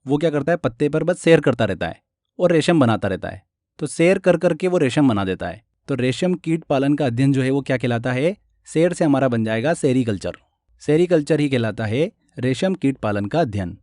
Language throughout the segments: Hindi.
वो क्या करता है, पत्ते पर बस सैर करता रहता है और रेशम बनाता रहता है। तो सैर कर करके वो रेशम बना देता है। तो रेशम कीट पालन का अध्ययन जो है वो क्या कहलाता है, सैर से हमारा बन जाएगा सेरीकल्चर। सेरीकल्चर ही कहलाता है रेशम कीट पालन का अध्ययन।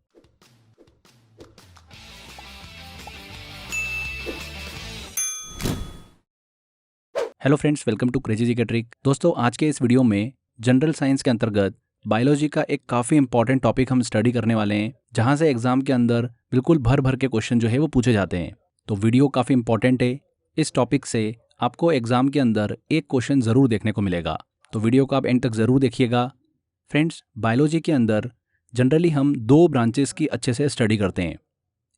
Hello friends, welcome to crazy GK trick. दोस्तों, आज के इस वीडियो में जनरल साइंस के अंतर्गत बायोलॉजी का एक काफ़ी इंपॉर्टेंट टॉपिक हम स्टडी करने वाले हैं, जहां से एग्जाम के अंदर बिल्कुल भर भर के क्वेश्चन जो है वो पूछे जाते हैं। तो वीडियो काफ़ी इंपॉर्टेंट है। इस टॉपिक से आपको एग्जाम के अंदर एक क्वेश्चन ज़रूर देखने को मिलेगा, तो वीडियो को आप एंड तक ज़रूर देखिएगा। फ्रेंड्स, बायोलॉजी के अंदर जनरली हम दो ब्रांचेस की अच्छे से स्टडी करते हैं,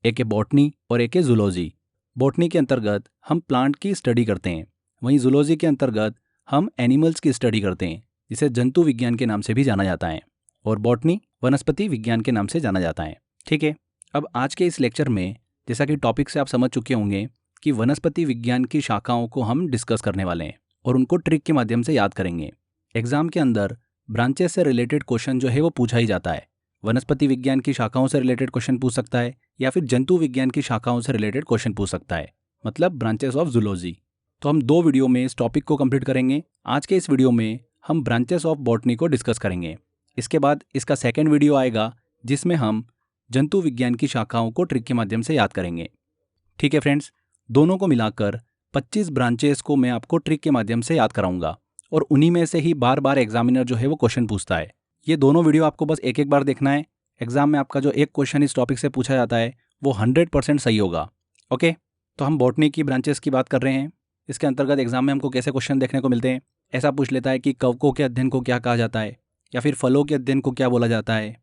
एक है बॉटनी और एक है जूलॉजी। बॉटनी के अंतर्गत हम प्लांट की स्टडी करते हैं, वहीं जूलॉजी के अंतर्गत हम एनिमल्स की स्टडी करते हैं, जिसे जंतु विज्ञान के नाम से भी जाना जाता है, और बॉटनी वनस्पति विज्ञान के नाम से जाना जाता है। ठीक है, अब आज के इस लेक्चर में जैसा कि टॉपिक से आप समझ चुके होंगे कि वनस्पति विज्ञान की शाखाओं को हम डिस्कस करने वाले हैं और उनको ट्रिक के माध्यम से याद करेंगे। एग्जाम के अंदर ब्रांचेस से रिलेटेड क्वेश्चन जो है वो पूछा ही जाता है। वनस्पति विज्ञान की शाखाओं से रिलेटेड क्वेश्चन पूछ सकता है या फिर जंतु विज्ञान की शाखाओं से रिलेटेड क्वेश्चन पूछ सकता है, मतलब ब्रांचेस ऑफ जूलॉजी। तो हम दो वीडियो में इस टॉपिक को कंप्लीट करेंगे। आज के इस वीडियो में हम ब्रांचेस ऑफ बॉटनी को डिस्कस करेंगे। इसके बाद इसका सेकंड वीडियो आएगा, जिसमें हम जंतु विज्ञान की शाखाओं को ट्रिक के माध्यम से याद करेंगे। ठीक है फ्रेंड्स, दोनों को मिलाकर 25 ब्रांचेस को मैं आपको ट्रिक के माध्यम से याद कराऊंगा, और उन्हीं में से ही बार बार एग्जामिनर जो है वो क्वेश्चन पूछता है। ये दोनों वीडियो आपको बस एक एक बार देखना है। एग्जाम में आपका जो एक क्वेश्चन इस टॉपिक से पूछा जाता है वो 100% सही होगा। ओके, तो हम बॉटनी की ब्रांचेस की बात कर रहे हैं। इसके अंतर्गत एग्जाम में हमको कैसे क्वेश्चन देखने को मिलते हैं। ऐसा पूछ लेता है कि कवकों के अध्ययन को क्या कहा जाता है, या फिर फलों के अध्ययन को क्या बोला जाता है,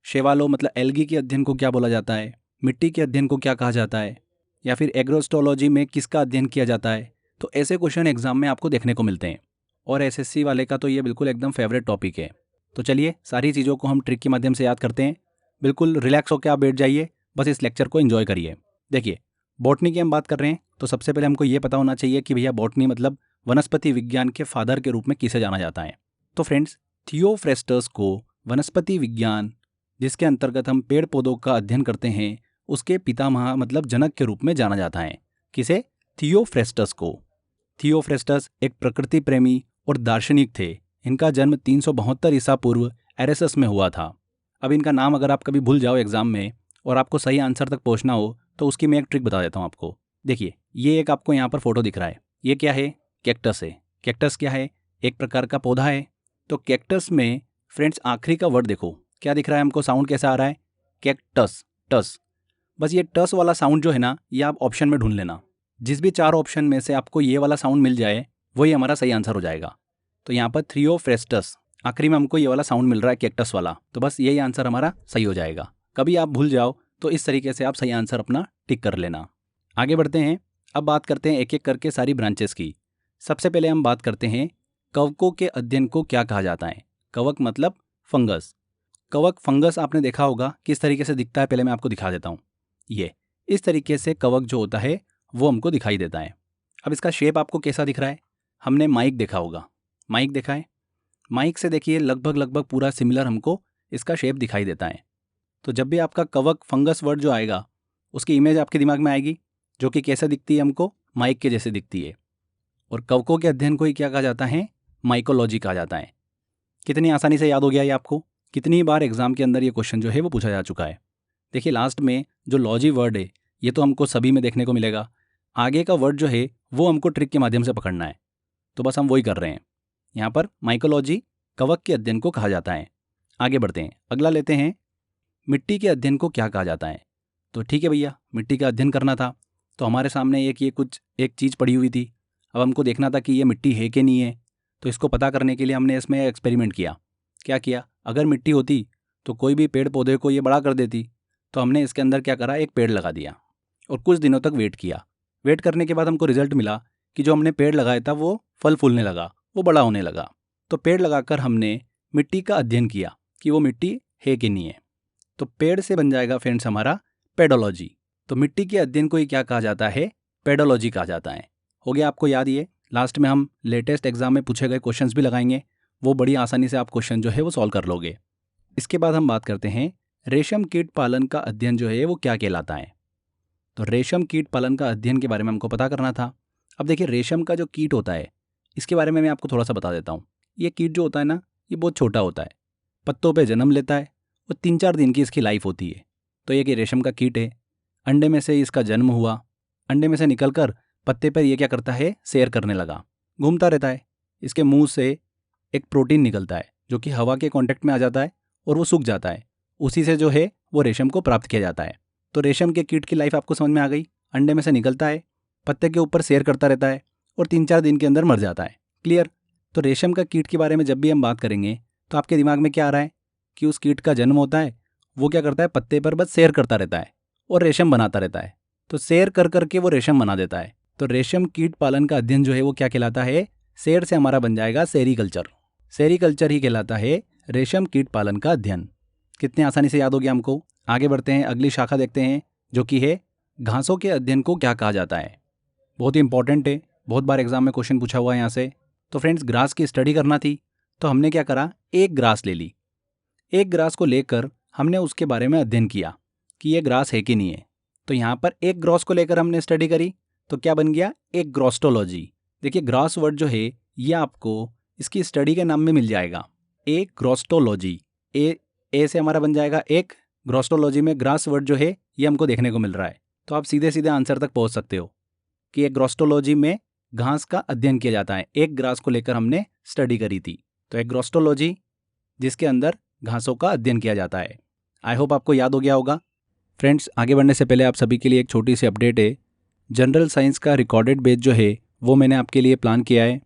शेवालों मतलब एल्गी के अध्ययन को क्या बोला जाता है, मिट्टी के अध्ययन को क्या कहा जाता है, या फिर एग्रोस्टोलॉजी में किसका अध्ययन किया जाता है। तो ऐसे क्वेश्चन एग्जाम में आपको देखने को मिलते हैं, और एसएससी वाले का तो ये बिल्कुल एकदम फेवरेट टॉपिक है। तो चलिए सारी चीज़ों को हम ट्रिक के माध्यम से याद करते हैं। बिल्कुल रिलैक्स होकर आप बैठ जाइए, बस इस लेक्चर को एंजॉय करिए। देखिए, बॉटनी की हम बात कर रहे हैं, तो सबसे पहले हमको ये पता होना चाहिए कि भैया बॉटनी मतलब वनस्पति विज्ञान के फादर के रूप में किसे जाना जाता है। तो फ्रेंड्स, थियोफ्रेस्टस को वनस्पति विज्ञान, जिसके अंतर्गत हम पेड़ पौधों का अध्ययन करते हैं, उसके पितामह मतलब जनक के रूप में जाना जाता है। किसे? थियोफ्रेस्टस को। थियोफ्रेस्टस एक प्रकृति प्रेमी और दार्शनिक थे। इनका जन्म 372 ईसा पूर्व एरेसस में हुआ था। अब इनका नाम अगर आप कभी भूल जाओ एग्जाम में और आपको सही आंसर तक पहुंचना हो, तो उसकी मैं एक ट्रिक बता देता हूं आपको। देखिए, ये एक आपको यहाँ पर फोटो दिख रहा है, ये क्या है? कैक्टस है। कैक्टस क्या है? एक प्रकार का पौधा है। तो कैक्टस में फ्रेंड्स आखिरी का वर्ड देखो, क्या दिख रहा है हमको? साउंड कैसा आ रहा है? कैक्टस, टस। बस ये टस वाला साउंड जो है ना, ये आप ऑप्शन में ढूंढ लेना। जिस भी 4 ऑप्शन में से आपको ये वाला साउंड मिल जाए, वही हमारा सही आंसर हो जाएगा। तो यहाँ पर थियोफ्रेस्टस, आखिरी में हमको ये वाला साउंड मिल रहा है कैक्टस वाला, तो बस यही आंसर हमारा सही हो जाएगा। कभी आप भूल जाओ तो इस तरीके से आप सही आंसर अपना टिक कर लेना। आगे बढ़ते हैं, अब बात करते हैं एक एक करके सारी ब्रांचेस की। सबसे पहले हम बात करते हैं कवकों के अध्ययन को क्या कहा जाता है। कवक मतलब फंगस। कवक फंगस आपने देखा होगा किस तरीके से दिखता है, पहले मैं आपको दिखा देता हूँ। ये इस तरीके से कवक जो होता है वो हमको दिखाई देता है। अब इसका शेप आपको कैसा दिख रहा है? हमने माइक देखा होगा, माइक देखा है? माइक से देखिए लगभग पूरा सिमिलर हमको इसका शेप दिखाई देता है। तो जब भी आपका कवक फंगस वर्ड जो आएगा, उसकी इमेज आपके दिमाग में आएगी, जो कि कैसे दिखती है हमको? माइक के जैसे दिखती है। और कवकों के अध्ययन को ही क्या कहा जाता है? माइकोलॉजी कहा जाता है। कितनी आसानी से याद हो गया ये आपको? कितनी बार एग्जाम के अंदर ये क्वेश्चन जो है वो पूछा जा चुका है। देखिए, लास्ट में जो लॉजी वर्ड है ये तो हमको सभी में देखने को मिलेगा, आगे का वर्ड जो है वो हमको ट्रिक के माध्यम से पकड़ना है। तो बस हम वही कर रहे हैं। यहाँ पर माइकोलॉजी कवक के अध्ययन को कहा जाता है। आगे बढ़ते हैं, अगला लेते हैं, मिट्टी के अध्ययन को क्या कहा जाता है। तो ठीक है भैया, मिट्टी का अध्ययन करना था, तो हमारे सामने एक चीज़ पड़ी हुई थी। अब हमको देखना था कि ये मिट्टी है कि नहीं है। तो इसको पता करने के लिए हमने इसमें एक्सपेरिमेंट किया। क्या किया? अगर मिट्टी होती तो कोई भी पेड़ पौधे को ये बड़ा कर देती। तो हमने इसके अंदर क्या करा, एक पेड़ लगा दिया और कुछ दिनों तक वेट किया। वेट करने के बाद हमको रिजल्ट मिला कि जो हमने पेड़ लगाया था वो फल फूलने लगा, वो बड़ा होने लगा। तो पेड़ लगाकर हमने मिट्टी का अध्ययन किया कि वो मिट्टी है कि नहीं है। तो पेड़ से बन जाएगा फ्रेंड्स हमारा पेडोलॉजी। तो मिट्टी के अध्ययन को ही क्या कहा जाता है? पेडोलॉजी कहा जाता है। हो गया आपको याद? ये लास्ट में हम लेटेस्ट एग्जाम में पूछे गए क्वेश्चंस भी लगाएंगे, वो बड़ी आसानी से आप क्वेश्चन जो है वो सॉल्व कर लोगे। इसके बाद हम बात करते हैं रेशम कीट पालन का अध्ययन जो है वो क्या कहलाता है। तो रेशम कीट पालन का अध्ययन के बारे में हमको पता करना था। अब देखिए, रेशम का जो कीट होता है इसके बारे में मैं आपको थोड़ा सा बता देता हूँ। ये कीट जो होता है ना, ये बहुत छोटा होता है, पत्तों पे जन्म लेता है और 3-4 दिन की इसकी लाइफ होती है। तो ये कि रेशम का कीट है, अंडे में से इसका जन्म हुआ, अंडे में से निकलकर पत्ते पर ये क्या करता है, सैर करने लगा, घूमता रहता है। इसके मुंह से एक प्रोटीन निकलता है जो कि हवा के कांटेक्ट में आ जाता है और वो सूख जाता है। उसी से जो है वो रेशम को प्राप्त किया जाता है। तो रेशम के कीट की लाइफ आपको समझ में आ गई। अंडे में से निकलता है, पत्ते के ऊपर सैर करता रहता है और 3-4 दिन के अंदर मर जाता है। क्लियर। तो रेशम का कीट के बारे में जब भी हम बात करेंगे तो आपके दिमाग में क्या आ रहा है कि उस कीट का जन्म होता है, वो क्या करता है, पत्ते पर बस सैर करता रहता है और रेशम बनाता रहता है। तो सैर कर करके वो रेशम बना देता है। तो रेशम कीट पालन का अध्ययन जो है वो क्या कहलाता है, सैर से हमारा बन जाएगा सेरीकल्चर। सेरीकल्चर ही कहलाता है रेशम कीट पालन का अध्ययन। कितने आसानी से याद हो गया हमको। आगे बढ़ते हैं, अगली शाखा देखते हैं जो कि है घासों के अध्ययन को क्या कहा जाता है। बहुत ही इंपॉर्टेंट है, बहुत बार एग्जाम में क्वेश्चन पूछा हुआ है यहाँ से। तो फ्रेंड्स, ग्रास की स्टडी करना थी तो हमने क्या करा, एक ग्रास ले ली। एक ग्रास को लेकर हमने उसके बारे में अध्ययन किया कि ये ग्रास है कि नहीं है। तो यहाँ पर एक ग्रास को लेकर हमने स्टडी करी तो क्या बन गया, एक ग्रोस्टोलॉजी। देखिए, ग्रास वर्ड जो है ये आपको इसकी स्टडी के नाम में मिल जाएगा, एक ग्रोस्टोलॉजी। ए से हमारा बन जाएगा एक, ग्रोस्टोलॉजी में ग्रास वर्ड जो है ये हमको देखने को मिल रहा है। तो आप सीधे सीधे आंसर तक पहुंच सकते हो कि एक ग्रोस्टोलॉजी में घास का अध्ययन किया जाता है। एक ग्रास को लेकर हमने स्टडी करी थी, तो एक ग्रोस्टोलॉजी जिसके अंदर घासों का अध्ययन किया जाता है। आई होप आपको याद हो गया होगा। फ्रेंड्स, आगे बढ़ने से पहले आप सभी के लिए एक छोटी सी अपडेट है। जनरल साइंस का रिकॉर्डेड बैच जो है वो मैंने आपके लिए प्लान किया है।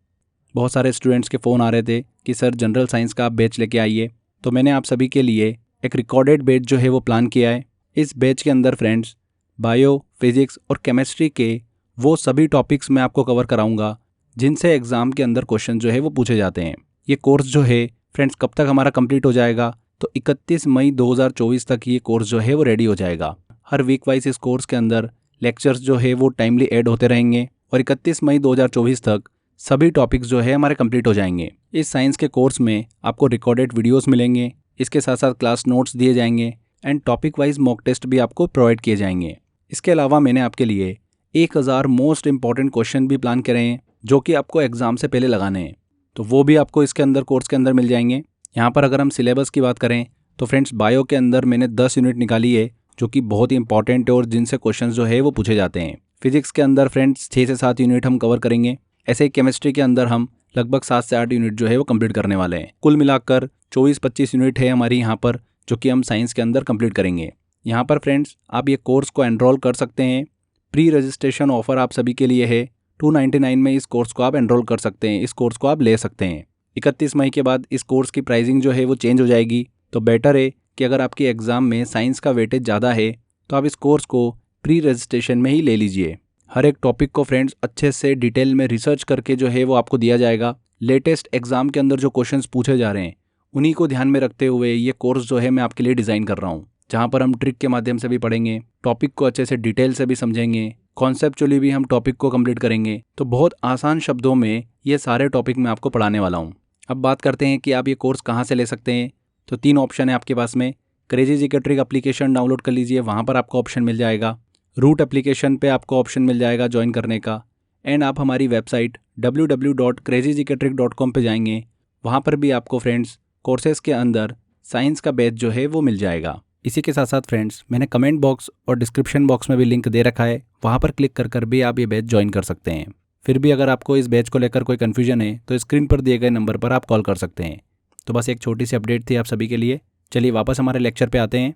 बहुत सारे स्टूडेंट्स के फ़ोन आ रहे थे कि सर जनरल साइंस का आप बैच लेके आइए, तो मैंने आप सभी के लिए एक रिकॉर्डेड बैच जो है वो प्लान किया है। इस बैच के अंदर फ्रेंड्स बायो, फिजिक्स और केमिस्ट्री के वो सभी टॉपिक्स मैं आपको कवर कराऊंगा जिनसे एग्ज़ाम के अंदर क्वेश्चन जो है वो पूछे जाते हैं। ये कोर्स जो है फ्रेंड्स कब तक हमारा कंप्लीट हो जाएगा, तो 31 मई 2024 तक ये कोर्स जो है वो रेडी हो जाएगा। हर वीक वाइज इस कोर्स के अंदर लेक्चर्स जो है वो टाइमली ऐड होते रहेंगे और 31 मई 2024 तक सभी टॉपिक्स जो है हमारे कंप्लीट हो जाएंगे। इस साइंस के कोर्स में आपको रिकॉर्डेड वीडियोस मिलेंगे, इसके साथ साथ क्लास नोट्स दिए जाएंगे and topic wise mock test भी आपको प्रोवाइड किए जाएंगे। इसके अलावा मैंने आपके लिए 1000 मोस्ट इंपॉर्टेंट क्वेश्चन भी प्लान करे हैं जो कि आपको एग्जाम से पहले लगाने हैं, तो वो भी आपको इसके अंदर कोर्स के अंदर मिल जाएंगे। यहाँ पर अगर हम सिलेबस की बात करें तो फ्रेंड्स बायो के अंदर मैंने 10 यूनिट निकाली है जो कि बहुत ही इंपॉर्टेंट है और जिनसे क्वेश्चन जो है वो पूछे जाते हैं। फिजिक्स के अंदर फ्रेंड्स 6 से 7 यूनिट हम कवर करेंगे। ऐसे ही केमिस्ट्री के अंदर हम लगभग 7 से 8 यूनिट जो है वो कंप्लीट करने वाले हैं। कुल मिलाकर 24-25 यूनिट है हमारी यहाँ पर जो कि हम साइंस के अंदर कंप्लीट करेंगे। यहाँ पर फ्रेंड्स आप ये कोर्स को एनरोल कर सकते हैं। प्री रजिस्ट्रेशन ऑफर आप सभी के लिए है, 299 में इस कोर्स को आप एनरोल कर सकते हैं, इस कोर्स को आप ले सकते हैं। 31 मई के बाद इस कोर्स की प्राइसिंग जो है वो चेंज हो जाएगी, तो बेटर है कि अगर आपके एग्ज़ाम में साइंस का वेटेज ज़्यादा है तो आप इस कोर्स को प्री रजिस्ट्रेशन में ही ले लीजिए। हर एक टॉपिक को फ्रेंड्स अच्छे से डिटेल में रिसर्च करके जो है वो आपको दिया जाएगा। लेटेस्ट एग्जाम के अंदर जो क्वेश्चंस पूछे जा रहे हैं उन्हीं को ध्यान में रखते हुए ये कोर्स जो है मैं आपके लिए डिज़ाइन कर रहा हूँ, जहाँ पर हम ट्रिक के माध्यम से भी पढ़ेंगे, टॉपिक को अच्छे से डिटेल से भी समझेंगे, कॉन्सेप्चुअली भी हम टॉपिक को कंप्लीट करेंगे। तो बहुत आसान शब्दों में ये सारे टॉपिक मैं आपको पढ़ाने वाला हूँ। अब बात करते हैं कि आप ये कोर्स कहाँ से ले सकते हैं। तो 3 ऑप्शन है आपके पास में। Crazy GK trick application download कर लीजिए, वहाँ पर आपको ऑप्शन मिल जाएगा। रूट एप्लीकेशन पे आपको ऑप्शन मिल जाएगा ज्वाइन करने का। एंड आप हमारी वेबसाइट www.crazygeektrick.com पे जाएंगे, वहाँ पर भी आपको फ्रेंड्स कोर्सेज़ के अंदर साइंस का बैच जो है वो मिल जाएगा। इसी के साथ साथ फ्रेंड्स मैंने कमेंट बॉक्स और डिस्क्रिप्शन बॉक्स में भी लिंक दे रखा है, वहाँ पर क्लिक कर भी आप ये बैच ज्वाइन कर सकते हैं। फिर भी अगर आपको इस बैच को लेकर कोई कन्फ्यूजन है तो स्क्रीन पर दिए गए नंबर पर आप कॉल कर सकते हैं। तो बस एक छोटी सी अपडेट थी आप सभी के लिए। चलिए वापस हमारे लेक्चर पे आते हैं।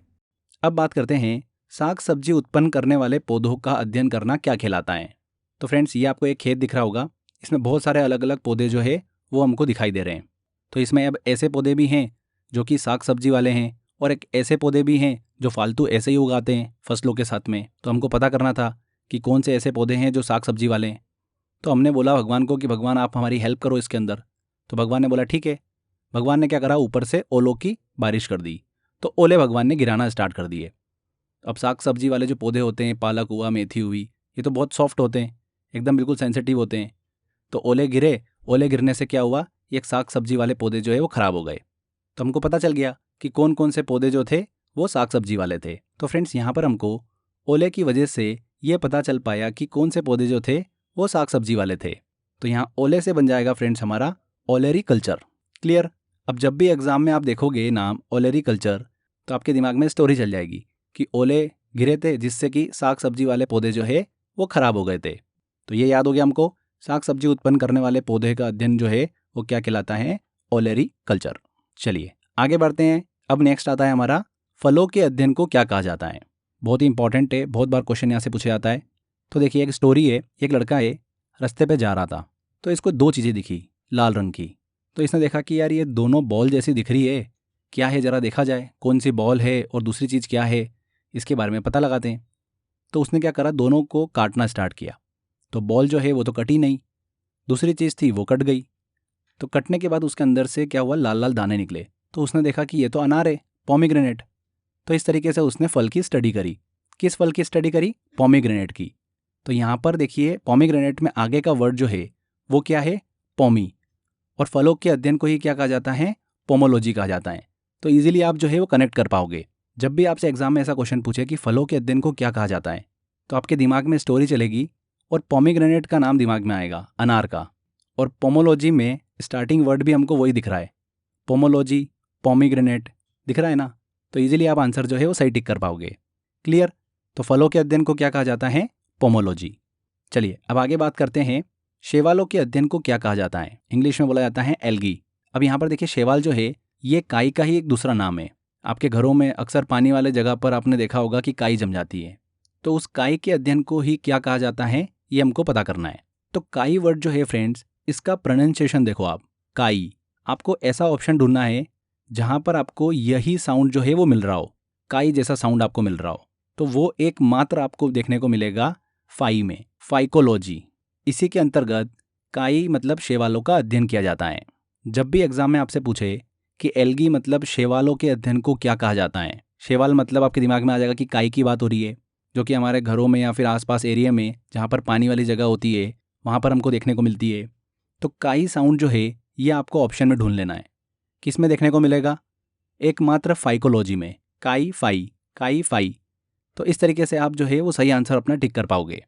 अब बात करते हैं साग सब्जी उत्पन्न करने वाले पौधों का अध्ययन करना क्या कहलाता है। तो फ्रेंड्स ये आपको एक खेत दिख रहा होगा, इसमें बहुत सारे अलग अलग पौधे जो है वो हमको दिखाई दे रहे हैं। तो इसमें अब ऐसे पौधे भी हैं जो कि साग सब्जी वाले हैं और एक ऐसे पौधे भी हैं जो फालतू ऐसे ही उगाते हैं फसलों के साथ में। तो हमको पता करना था कि कौन से ऐसे पौधे हैं जो साग सब्जी वाले हैं। तो हमने बोला भगवान को कि भगवान आप हमारी हेल्प करो इसके अंदर। तो भगवान ने बोला ठीक है। भगवान ने क्या करा, ऊपर से ओलों की बारिश कर दी, तो ओले भगवान ने गिराना स्टार्ट कर दिए। अब साग सब्जी वाले जो पौधे होते हैं, पालक हुआ, मेथी हुई, ये तो बहुत सॉफ्ट होते हैं, एकदम बिल्कुल सेंसिटिव होते हैं। तो ओले गिरे, ओले गिरने से क्या हुआ, ये साग सब्जी वाले पौधे जो है वो ख़राब हो गए। तो हमको पता चल गया कि कौन कौन से पौधे जो थे वो साग सब्जी वाले थे। तो फ्रेंड्स यहाँ पर हमको ओले की वजह से ये पता चल पाया कि कौन से पौधे जो थे वो साग सब्जी वाले थे। तो यहाँ ओले से बन जाएगा फ्रेंड्स हमारा ओलेरी कल्चर। क्लियर। अब जब भी एग्जाम में आप देखोगे नाम ओलेरी कल्चर तो आपके दिमाग में स्टोरी चल जाएगी कि ओले गिरे थे जिससे कि साग सब्जी वाले पौधे जो है वो खराब हो गए थे। तो ये याद हो गया हमको, साग सब्जी उत्पन्न करने वाले पौधे का अध्ययन जो है वो क्या कहलाता है, ओलेरी कल्चर। चलिए आगे बढ़ते हैं। अब नेक्स्ट आता है हमारा फलों के अध्ययन को क्या कहा जाता है। बहुत ही इंपॉर्टेंट है, बहुत बार क्वेश्चन यहाँ से पूछा जाता है। तो देखिए एक स्टोरी है, एक लड़का है रास्ते पे जा रहा था तो इसको दो चीज़ें दिखी लाल रंग की। तो इसने देखा कि यार ये दोनों बॉल जैसी दिख रही है, क्या है ज़रा देखा जाए, कौन सी बॉल है और दूसरी चीज़ क्या है, इसके बारे में पता लगाते हैं। तो उसने क्या करा, दोनों को काटना स्टार्ट किया। तो बॉल जो है वो तो कटी नहीं, दूसरी चीज़ थी वो कट गई। तो कटने के बाद उसके अंदर से क्या हुआ, लाल लाल दाने निकले। तो उसने देखा कि ये तो अनार है, पोमीग्रेनेट। तो इस तरीके से उसने फल की स्टडी करी। किस फल की स्टडी करी, पोमीग्रेनेट की। तो यहाँ पर देखिए पोमीग्रेनेट में आगे का वर्ड जो है वो क्या है, पोमी। और फलों के अध्ययन को ही क्या कहा जाता है, पोमोलॉजी कहा जाता है। तो इजीली आप जो है वो कनेक्ट कर पाओगे। जब भी आपसे एग्जाम में ऐसा क्वेश्चन पूछे कि फलों के अध्ययन को क्या कहा जाता है तो आपके दिमाग में स्टोरी चलेगी और पोमीग्रेनेट का नाम दिमाग में आएगा, अनार का। और पोमोलॉजी में स्टार्टिंग वर्ड भी हमको वही दिख रहा है, पोमोलॉजी, पोमीग्रेनेट दिख रहा है ना। तो इजीली आप आंसर जो है वो सही टिक कर पाओगे। क्लियर। तो फलों के अध्ययन को क्या कहा जाता है, पोमोलॉजी। चलिए अब आगे बात करते हैं, शैवालों के अध्ययन को क्या कहा जाता है। इंग्लिश में बोला जाता है एल्गी। अब यहाँ पर देखिए शैवाल जो है ये काई का ही एक दूसरा नाम है। आपके घरों में अक्सर पानी वाले जगह पर आपने देखा होगा कि काई जम जाती है। तो उस काई के अध्ययन को ही क्या कहा जाता है ये हमको पता करना है। तो काई वर्ड जो है फ्रेंड्स, इसका प्रोनाउंसिएशन देखो आप, काई। आपको ऐसा ऑप्शन ढूंढना है जहाँ पर आपको यही साउंड जो है वो मिल रहा हो, काई जैसा साउंड आपको मिल रहा हो। तो वो एक मात्र आपको देखने को मिलेगा फाई में, फाइकोलॉजी। इसी के अंतर्गत काई मतलब शैवालों का अध्ययन किया जाता है। जब भी एग्जाम में आपसे पूछे कि एल्गी मतलब शैवालों के अध्ययन को क्या कहा जाता है, शैवाल मतलब आपके दिमाग में आ जाएगा कि काई की बात हो रही है, जो कि हमारे घरों में या फिर आसपास एरिया में जहाँ पर पानी वाली जगह होती है वहाँ पर हमको देखने को मिलती है। तो काई साउंड जो है ये आपको ऑप्शन में ढूंढ लेना है। किस में देखने को मिलेगा, एकमात्र फाइकोलॉजी में, काई फाई, काई फाई। तो इस तरीके से आप जो है वो सही आंसर अपना टिक कर पाओगे।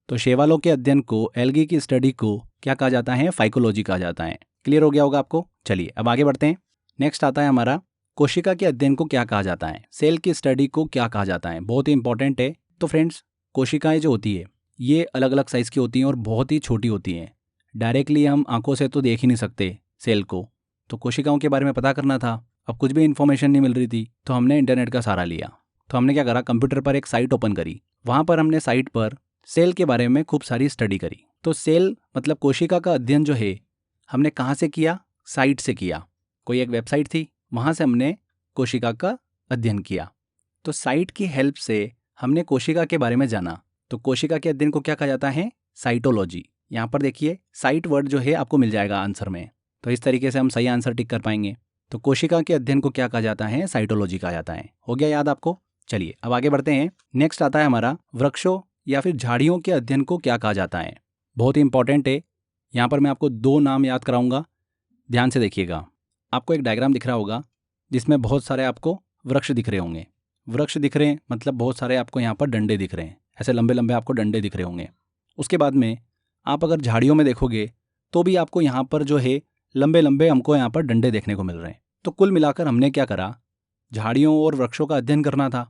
तो शैवालों के अध्ययन को, एल्गी की स्टडी को क्या कहा जाता है, फाइकोलॉजी कहा जाता है। क्लियर हो गया होगा आपको। चलिए अब आगे बढ़ते हैं। नेक्स्ट आता है हमारा कोशिका के अध्ययन को क्या कहा जाता है, सेल की स्टडी को क्या कहा जाता है। बहुत ही इंपॉर्टेंट है। तो फ्रेंड्स कोशिकाएं जो होती है ये अलग अलग साइज़ की होती हैं और बहुत ही छोटी होती हैं। डायरेक्टली हम आंखों से तो देख ही नहीं सकते सेल को। तो कोशिकाओं के बारे में पता करना था, अब कुछ भी इन्फॉर्मेशन नहीं मिल रही थी तो हमने इंटरनेट का सहारा लिया। तो हमने क्या करा, कंप्यूटर पर एक साइट ओपन करी। वहाँ पर हमने साइट पर सेल के बारे में खूब सारी स्टडी करी। तो सेल मतलब कोशिका का अध्ययन जो है हमने कहाँ से किया, साइट से किया। कोई एक वेबसाइट थी, वहाँ से हमने कोशिका का अध्ययन किया। तो साइट की हेल्प से हमने कोशिका के बारे में जाना। तो कोशिका के अध्ययन को क्या कहा जाता है, साइटोलॉजी। यहाँ पर देखिए साइट वर्ड जो है आपको मिल जाएगा आंसर में। तो इस तरीके से हम सही आंसर टिक कर पाएंगे। तो कोशिका के अध्ययन को क्या कहा जाता है, साइटोलॉजी कहा जाता है। हो गया याद आपको। चलिए अब आगे बढ़ते हैं। नेक्स्ट आता है हमारा वृक्षों या फिर झाड़ियों के अध्ययन को क्या कहा जाता है। बहुत ही इंपॉर्टेंट है। यहाँ पर मैं आपको दो नाम याद कराऊंगा, ध्यान से देखिएगा। आपको एक डायग्राम दिख रहा होगा जिसमें बहुत सारे आपको वृक्ष दिख रहे होंगे। वृक्ष दिख रहे हैं मतलब बहुत सारे आपको यहाँ पर डंडे दिख रहे हैं, ऐसे लंबे लंबे आपको डंडे दिख रहे होंगे। उसके बाद में आप अगर झाड़ियों में देखोगे तो भी आपको यहाँ पर जो है लंबे लंबे हमको यहाँ पर डंडे देखने को मिल रहे हैं। तो कुल मिलाकर हमने क्या करा, झाड़ियों और वृक्षों का अध्ययन करना था।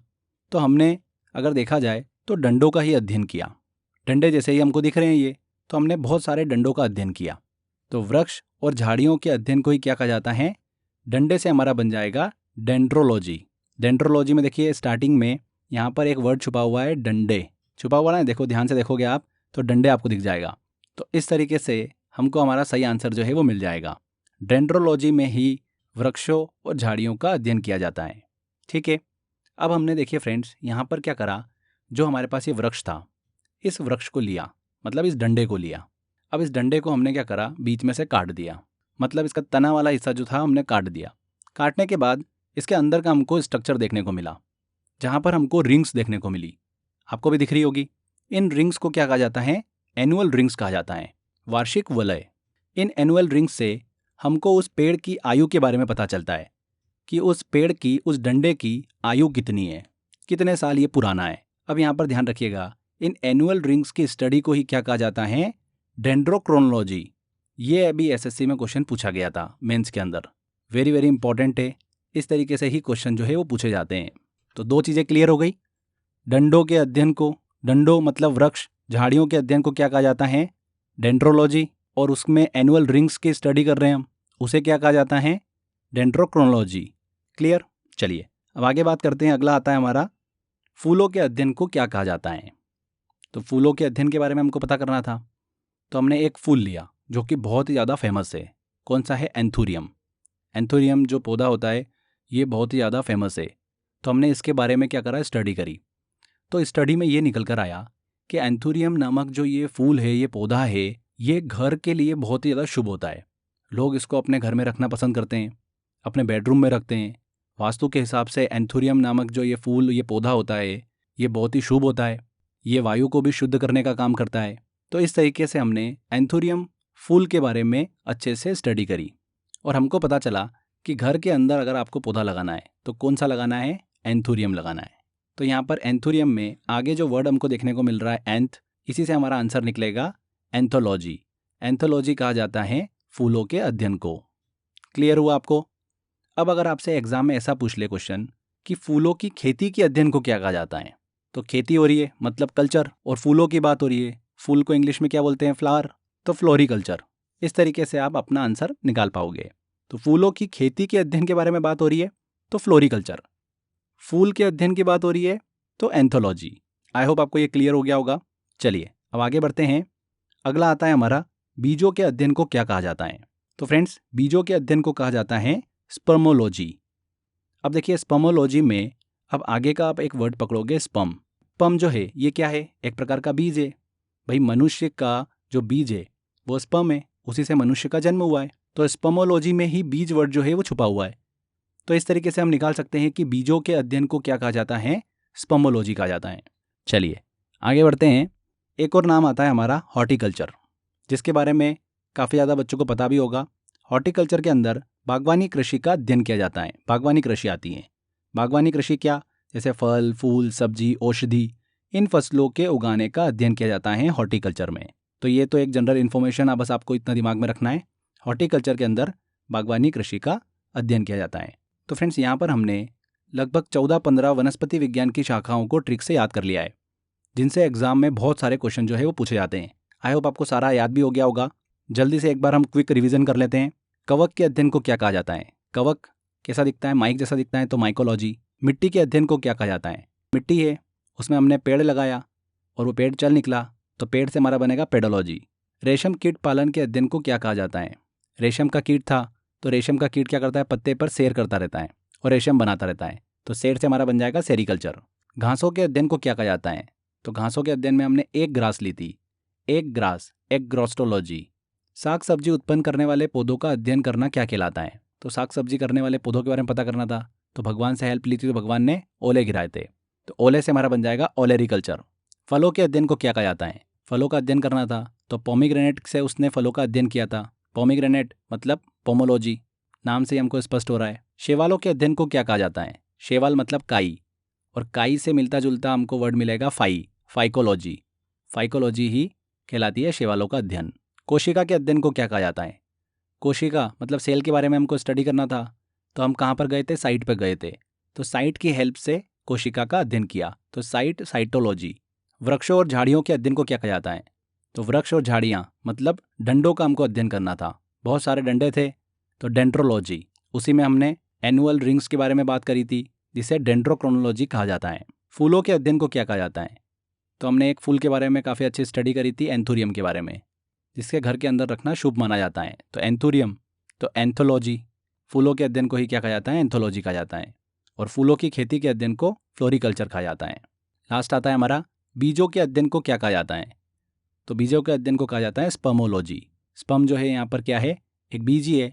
तो हमने अगर देखा जाए तो डंडों का ही अध्ययन किया। डंडे जैसे ही हमको दिख रहे हैं ये, तो हमने बहुत सारे डंडों का अध्ययन किया। तो वृक्ष और झाड़ियों के अध्ययन को ही क्या कहा जाता है, डंडे से हमारा बन जाएगा डेंड्रोलॉजी। डेंड्रोलॉजी में देखिए स्टार्टिंग में यहाँ पर एक वर्ड छुपा हुआ है, डंडे छुपा हुआ है, देखो ध्यान से देखोगे आप तो डंडे आपको दिख जाएगा। तो इस तरीके से हमको हमारा सही आंसर जो है वो मिल जाएगा। डेंड्रोलॉजी में ही वृक्षों और झाड़ियों का अध्ययन किया जाता है। ठीक है। अब हमने देखिए फ्रेंड्स यहाँ पर क्या करा, जो हमारे पास ये वृक्ष था इस वृक्ष को लिया, मतलब इस डंडे को लिया। अब इस डंडे को हमने क्या करा, बीच में से काट दिया, मतलब इसका तना वाला हिस्सा जो था हमने काट दिया। काटने के बाद इसके अंदर का हमको स्ट्रक्चर देखने को मिला, जहाँ पर हमको रिंग्स देखने को मिली, आपको भी दिख रही होगी। इन रिंग्स को क्या कहा जाता है, एनुअल रिंग्स कहा जाता है, वार्षिक वलय। इन एनुअल रिंग्स से हमको उस पेड़ की आयु के बारे में पता चलता है कि उस पेड़ की, उस डंडे की आयु कितनी है, कितने साल ये पुराना है। अब यहाँ पर ध्यान रखिएगा, इन एनुअल रिंग्स की स्टडी को ही क्या कहा जाता है, डेंड्रोक्रोनोलॉजी। ये अभी एसएससी में क्वेश्चन पूछा गया था मेंस के अंदर, वेरी वेरी इंपॉर्टेंट है। इस तरीके से ही क्वेश्चन जो है वो पूछे जाते हैं। तो दो चीज़ें क्लियर हो गई, डंडों के अध्ययन को, डंडों मतलब वृक्ष, झाड़ियों के अध्ययन को क्या कहा जाता है, डेंड्रोलॉजी, और उसमें एनुअल रिंग्स की स्टडी कर रहे हैं हम, उसे क्या कहा जाता है, डेंड्रोक्रोनोलॉजी। क्लियर। चलिए अब आगे बात करते हैं। अगला आता है हमारा, फूलों के अध्ययन को क्या कहा जाता है। तो फूलों के अध्ययन के बारे में हमको पता करना था, तो हमने एक फूल लिया जो कि बहुत ही ज़्यादा फेमस है। कौन सा है, एंथूरियम। एंथूरियम जो पौधा होता है ये बहुत ही ज़्यादा फेमस है। तो हमने इसके बारे में क्या करा, स्टडी करी। तो स्टडी में ये निकल कर आया कि एंथूरियम नामक जो ये फूल है, ये पौधा है, ये घर के लिए बहुत ही ज़्यादा शुभ होता है। लोग इसको अपने घर में रखना पसंद करते हैं, अपने बेडरूम में रखते हैं। वास्तु के हिसाब से एंथूरियम नामक जो ये फूल, ये पौधा होता है, ये बहुत ही शुभ होता है। ये वायु को भी शुद्ध करने का काम करता है। तो इस तरीके से हमने एंथूरियम फूल के बारे में अच्छे से स्टडी करी और हमको पता चला कि घर के अंदर अगर आपको पौधा लगाना है तो कौन सा लगाना है, एंथूरियम लगाना है। तो यहाँ पर एंथूरियम में आगे जो वर्ड हमको देखने को मिल रहा है एंथ, इसी से हमारा आंसर निकलेगा एंथोलॉजी। एंथोलॉजी कहा जाता है फूलों के अध्ययन को। क्लियर हुआ आपको। अब अगर आपसे एग्जाम में ऐसा पूछ ले क्वेश्चन कि फूलों की खेती के अध्ययन को क्या कहा जाता है, तो खेती हो रही है मतलब कल्चर, और फूलों की बात हो रही है, फूल को इंग्लिश में क्या बोलते हैं, फ्लावर, तो फ्लोरिकल्चर। इस तरीके से आप अपना आंसर निकाल पाओगे। तो फूलों की खेती के अध्ययन के बारे में बात हो रही है तो फ्लोरिकल्चर, फूल के अध्ययन की बात हो रही है तो एंथोलॉजी। आई होप आपको ये क्लियर हो गया होगा। चलिए अब आगे बढ़ते हैं। अगला आता है हमारा, बीजों के अध्ययन को क्या कहा जाता है। तो फ्रेंड्स, बीजों के अध्ययन को कहा जाता है स्पर्मोलॉजी। अब देखिए स्पर्मोलॉजी में अब आगे का आप एक वर्ड पकड़ोगे, स्पर्म। स्पर्म जो है ये क्या है, एक प्रकार का बीज है। भाई मनुष्य का जो बीज है वो स्पर्म है, उसी से मनुष्य का जन्म हुआ है। तो स्पर्मोलॉजी में ही बीज वर्ड जो है वो छुपा हुआ है। तो इस तरीके से हम निकाल सकते हैं कि बीजों के अध्ययन को क्या कहा जाता है, स्पर्मोलॉजी कहा जाता है। चलिए आगे बढ़ते हैं। एक और नाम आता है हमारा हॉर्टिकल्चर, जिसके बारे में काफ़ी ज़्यादा बच्चों को पता भी होगा। हॉर्टिकल्चर के अंदर बागवानी कृषि का अध्ययन किया जाता है। बागवानी कृषि आती है। बागवानी कृषि क्या, जैसे फल, फूल, सब्जी, औषधि, इन फसलों के उगाने का अध्ययन किया जाता है हॉर्टिकल्चर में। तो ये तो एक जनरल इन्फॉर्मेशन, बस आपको इतना दिमाग में रखना है, हॉर्टिकल्चर के अंदर बागवानी कृषि का अध्ययन किया जाता है। तो फ्रेंड्स यहाँ पर हमने लगभग 14-15 वनस्पति विज्ञान की शाखाओं को ट्रिक से याद कर लिया है, जिनसे एग्जाम में बहुत सारे क्वेश्चन जो है वो पूछे जाते हैं। आई होप आपको सारा याद भी हो गया होगा। जल्दी से एक बार हम क्विक रिवीजन कर लेते हैं। कवक के अध्ययन को क्या कहा जाता है, कवक कैसा दिखता है, माइक जैसा दिखता है तो माइकोलॉजी। मिट्टी के अध्ययन को क्या कहा जाता है, मिट्टी है, उसमें हमने पेड़ लगाया और वो पेड़ चल निकला तो पेड़ से हमारा बनेगा पेडोलॉजी। रेशम कीट पालन के अध्ययन को क्या कहा जाता है, रेशम का कीट था तो रेशम का कीट क्या करता है, पत्ते पर सैर करता रहता है और रेशम बनाता रहता है, तो सैर से हमारा बन जाएगा सेरिकल्चर। घासों के अध्ययन को क्या कहा जाता है, तो घासों के अध्ययन में हमने एक ग्रास ली थी, एक ग्रास, एक ग्रोस्टोलॉजी। साग सब्जी उत्पन्न करने वाले पौधों का अध्ययन करना क्या कहलाता है, तो साग सब्जी करने वाले पौधों के बारे में पता करना था, तो भगवान से हेल्प ली थी तो भगवान ने ओले गिराए थे, तो ओले से हमारा बन जाएगा ओलेरिकल्चर। फलों के अध्ययन को क्या कहा जाता है, फलों का अध्ययन करना था तो पोमीग्रेनेट से उसने फलों का अध्ययन किया था। पोमीग्रेनेट मतलब पोमोलॉजी, नाम से हमको स्पष्ट हो रहा है। शैवालों के अध्ययन को क्या कहा जाता है, शैवाल मतलब काई, और काई से मिलता जुलता हमको वर्ड मिलेगा फाइकोलॉजी। फाइकोलॉजी ही कहलाती है शैवालों का अध्ययन। कोशिका के अध्ययन को क्या कहा जाता है, कोशिका मतलब सेल के बारे में हमको स्टडी करना था तो हम कहाँ पर गए थे, साइट पर गए थे, तो साइट की हेल्प से कोशिका का अध्ययन किया, तो साइटोलॉजी। वृक्षों और झाड़ियों के अध्ययन को क्या कहा जाता है, तो वृक्ष और झाड़ियाँ मतलब डंडों का हमको अध्ययन करना था, बहुत सारे डंडे थे तो डेंड्रोलॉजी। उसी में हमने एनुअल रिंग्स के बारे में बात करी थी जिसे डेंड्रोक्रोनोलॉजी कहा जाता है। फूलों के अध्ययन को क्या कहा जाता है, तो हमने एक फूल के बारे में काफ़ी अच्छी स्टडी करी थी, एंथूरियम के बारे में, जिसके घर के अंदर रखना शुभ माना जाता है, तो एंथूरियम। तो एंथोलॉजी, फूलों के अध्ययन को ही क्या कहा जाता है, एंथोलॉजी कहा जाता है, और फूलों की खेती के अध्ययन को फ्लोरिकल्चर कहा जाता है। लास्ट आता है हमारा, बीजों के अध्ययन को क्या कहा जाता है, तो बीजों के अध्ययन को कहा जाता है स्पर्मोलॉजी। स्पर्म जो है यहाँ पर क्या है, एक बीज ही है,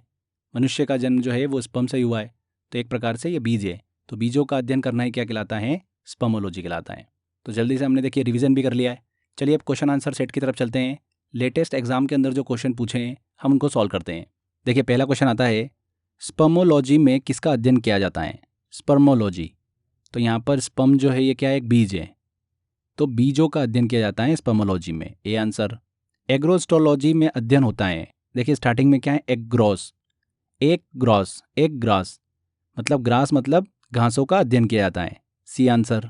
मनुष्य का जन्म जो है वो स्पर्म से ही हुआ है, तो एक प्रकार से ये बीज है, तो बीजों का अध्ययन करना ही क्या कहलाता है, स्पर्मोलॉजी कहलाता है। तो जल्दी से हमने देखिए रिवीजन भी कर लिया है। चलिए अब क्वेश्चन आंसर सेट की तरफ चलते हैं। लेटेस्ट एग्जाम के अंदर जो क्वेश्चन पूछे हैं हम उनको सॉल्व करते हैं। देखिए पहला क्वेश्चन आता है, स्पर्मोलॉजी में किसका अध्ययन किया जाता है? स्पर्मोलॉजी। तो यहाँ पर स्पर्म जो है ये क्या है? एक बीज है, तो बीजों का अध्ययन किया जाता है स्पर्मोलॉजी में, ए आंसर। एग्रोस्टोलॉजी में अध्ययन होता है, देखिए स्टार्टिंग में क्या है? एग्रोस, एक ग्रास मतलब ग्रास मतलब घासों का अध्ययन किया जाता है, सी आंसर।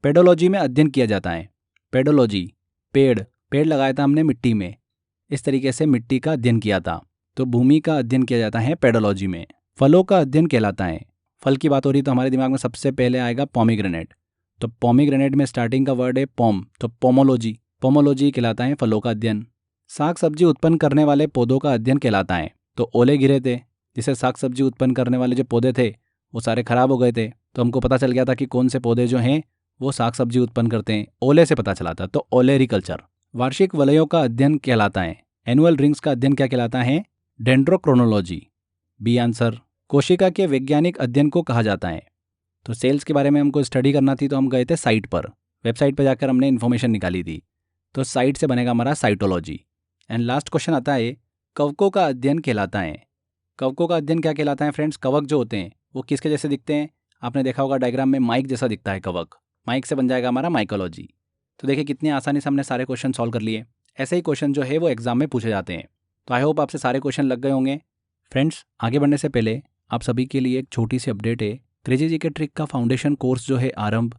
पेडोलॉजी में अध्ययन किया जाता है, पेडोलॉजी पेड़ लगाया था हमने मिट्टी में, इस तरीके से मिट्टी का अध्ययन किया था, तो भूमि का अध्ययन किया जाता है पेडोलॉजी में। फलों का अध्ययन कहलाता है, फल की बात हो रही तो हमारे दिमाग में सबसे पहले आएगा पोमीग्रेनेट, तो पोमीग्रेनेट में स्टार्टिंग का वर्ड है पोम, तो पोमोलॉजी कहलाता है फलों का अध्ययन। साग सब्जी उत्पन्न करने वाले पौधों का अध्ययन कहलाता है, तो ओले गिरे थे, जिससे साग सब्जी उत्पन्न करने वाले जो पौधे थे वो सारे खराब हो गए थे, तो हमको पता चल गया था कि कौन से पौधे जो हैं वो साग सब्जी उत्पन्न करते हैं, ओले से पता चला था, तो ओलेरिकल्चर। वार्षिक वलयों का अध्ययन कहलाता है, एनुअल रिंग्स का अध्ययन क्या कहलाता है? Dendrochronology, B answer. कोशिका के वैज्ञानिक अध्ययन को कहा जाता है, तो सेल्स के बारे में हमको स्टडी करना थी तो हम गए थे साइट पर, वेबसाइट पर जाकर हमने इन्फॉर्मेशन निकाली थी, तो साइट से बनेगा हमारा साइटोलॉजी। एंड लास्ट क्वेश्चन आता है, कवकों का अध्ययन कहलाता है। कवकों का अध्ययन क्या कहलाता है फ्रेंड्स? कवक जो होते हैं वो किसके जैसे दिखते हैं? आपने देखा होगा डायग्राम में माइक जैसा दिखता है कवक, माइक से बन जाएगा हमारा माइकोलॉजी। तो देखिए कितनी आसानी से हमने सारे क्वेश्चन सॉल्व कर लिए। ऐसे ही क्वेश्चन जो है वो एग्जाम में पूछे जाते हैं, तो आई होप आपसे सारे क्वेश्चन लग गए होंगे। फ्रेंड्स आगे बढ़ने से पहले आप सभी के लिए एक छोटी सी अपडेट है, क्रेजी जीके ट्रिक का फाउंडेशन कोर्स जो है आरंभ,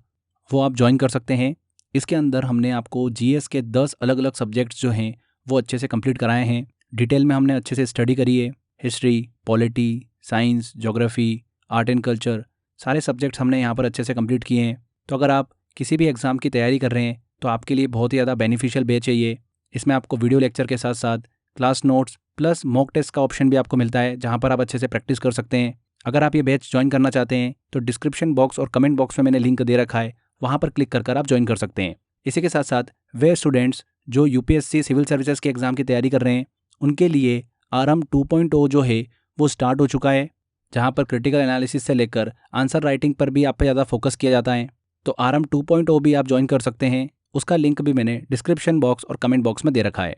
वो आप ज्वाइन कर सकते हैं। इसके अंदर हमने आपको जीएस के 10 अलग अलग सब्जेक्ट्स जो हैं वो अच्छे से कंप्लीट कराए हैं, डिटेल में हमने अच्छे से स्टडी करी है, history, polity, science, geography, art and culture, सारे सब्जेक्ट्स हमने यहाँ पर अच्छे से कंप्लीट किए हैं। तो अगर आप किसी भी एग्ज़ाम की तैयारी कर रहे हैं तो आपके लिए बहुत ही ज़्यादा बेनिफिशियल बैच है ये। इसमें आपको वीडियो लेक्चर के साथ साथ class notes plus mock test का ऑप्शन भी आपको मिलता है, जहाँ पर आप अच्छे से प्रैक्टिस कर सकते हैं। अगर आप ये बैच ज्वाइन करना चाहते हैं तो डिस्क्रिप्शन बॉक्स और कमेंट बॉक्स में मैंने लिंक दे रखा है, वहाँ पर क्लिक कर आप ज्वाइन कर सकते हैं। इसी के साथ साथ वे स्टूडेंट्स जो यूपीएससी सिविल सर्विसेज के एग्ज़ाम की तैयारी कर रहे हैं उनके लिए आरंभ 2.0 जो है वो स्टार्ट हो चुका है, जहाँ पर क्रिटिकल एनालिसिस से लेकर आंसर राइटिंग पर भी आप पे ज़्यादा फोकस किया जाता है। तो आरंभ 2.0 भी आप ज्वाइन कर सकते हैं, उसका लिंक भी मैंने डिस्क्रिप्शन बॉक्स और कमेंट बॉक्स में दे रखा है।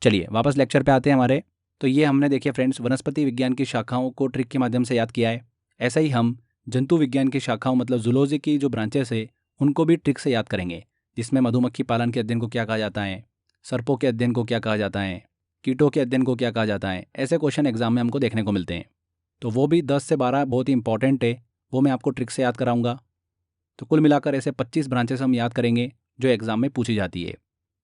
चलिए वापस लेक्चर पे आते हैं हमारे। तो ये हमने देखिए फ्रेंड्स वनस्पति विज्ञान की शाखाओं को ट्रिक के माध्यम से याद किया है, ऐसा ही हम जंतु विज्ञान की शाखाओं मतलब जूलॉजी की जो ब्रांचेस है उनको भी ट्रिक से याद करेंगे, जिसमें मधुमक्खी पालन के अध्ययन को क्या कहा जाता है, सर्पों के अध्ययन को क्या कहा जाता है, कीटों के अध्ययन को क्या कहा जाता है। ऐसे क्वेश्चन एग्जाम में हमको देखने को मिलते हैं, तो वो भी 10 से 12 बहुत ही इंपॉर्टेंट है, वो मैं आपको ट्रिक से याद कराऊंगा। तो कुल मिलाकर ऐसे 25 ब्रांचेस हम याद करेंगे जो एग्जाम में पूछी जाती है।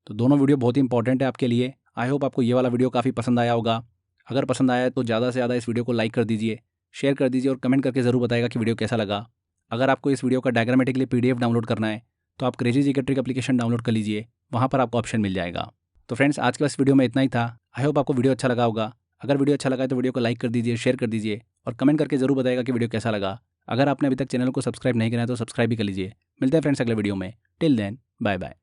तो दोनों वीडियो बहुत ही इंपॉर्टेंट है आपके लिए। आई होप आपको ये वाला वीडियो काफ़ी पसंद आया होगा। अगर पसंद आया है तो ज़्यादा से ज़्यादा इस वीडियो को लाइक कर दीजिए, शेयर कर दीजिए और कमेंट करके ज़रूर बताइएगा कि वीडियो कैसा लगा। अगर आपको इस वीडियो का डायग्रामेटिकली पीडीएफ डाउनलोड करना है तो आप crazy GK trick application download कर लीजिए, वहाँ पर आपको ऑप्शन मिल जाएगा। तो फ्रेंड्स आज के इस वीडियो में इतना ही था। आई होप आपको वीडियो अच्छा लगा होगा। अगर वीडियो अच्छा लगा है तो वीडियो को लाइक कर दीजिए, शेयर कर दीजिए और कमेंट करके ज़रूर बताइएगा कि वीडियो कैसा लगा। अगर आपने अभी तक चैनल को सब्सक्राइब नहीं किया है तो सब्सक्राइब भी कर लीजिए। मिलते हैं फ्रेंड्स अगले वीडियो में। Till then bye bye.